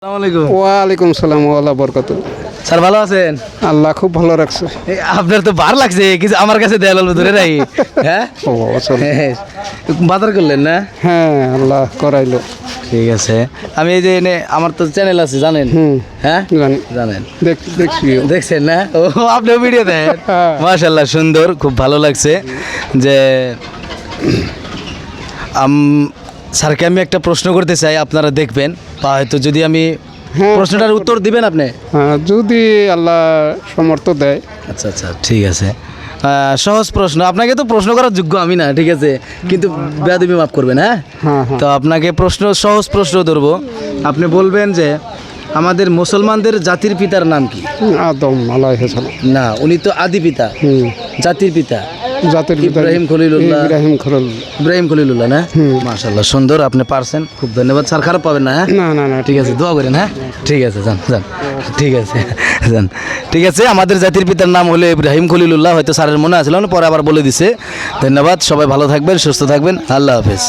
ওয়ালাইকুম সালাম ওয়ালা বরকাত। স্যার ভালো আছেন? আল্লাহ খুব ভালো রাখছে। আপনার তো বার লাগছে কিছু আমার কাছে দেয়াল ধরে রাখি। হ্যাঁ বাজার করলেন না? হ্যাঁ আল্লাহ করাইলো। ঠিক আছে, আমি এই যে এনে আমার তো চ্যানেল আছে জানেন? হ্যাঁ জানেন, দেখছি। দেখছেন না? ও আপনিও ভিডিও দেন? মাশাআল্লাহ, সুন্দর, খুব ভালো লাগছে। যে স্যারকে আমি একটা প্রশ্ন করতে চাই, আপনারা দেখবেন বা হয়তো যদি আমি প্রশ্নটার উত্তর দিবেন আপনি? যদি আল্লাহ সমর্থ দেয়। আচ্ছা আচ্ছা, ঠিক আছে। সহজ প্রশ্ন, আপনাকে তো প্রশ্ন করার যোগ্য আমি না, ঠিক আছে, কিন্তু বেয়াদবি মাফ করবেন। হ্যাঁ, তো আপনাকে প্রশ্ন, সহজ প্রশ্ন ধরবো। আপনি বলবেন যে আমাদের মুসলমানদের জাতির পিতার নাম কি? আদম আলাইহিস সালাম। না, উনি তো আদি পিতা, জাতির পিতা জাতির পিতা ইব্রাহিম খলিলুল্লাহ। ইব্রাহিম খলিলুল্লাহ না? মাশাআল্লাহ, সুন্দর, আপনি পারছেন, খুব ধন্যবাদ স্যার। খারাপ পাবেন না? না ঠিক আছে, দোয়া করেন। হ্যাঁ ঠিক আছে, যান যান, ঠিক আছে যান, ঠিক আছে। আমাদের জাতির পিতার নাম হলো ইব্রাহিম খলিলুল্লাহ। হয়তো স্যারের মনে আছিল, পরে আবার বলে দিছে। ধন্যবাদ, সবাই ভালো থাকবেন, সুস্থ থাকবেন, আল্লাহ হাফেজ।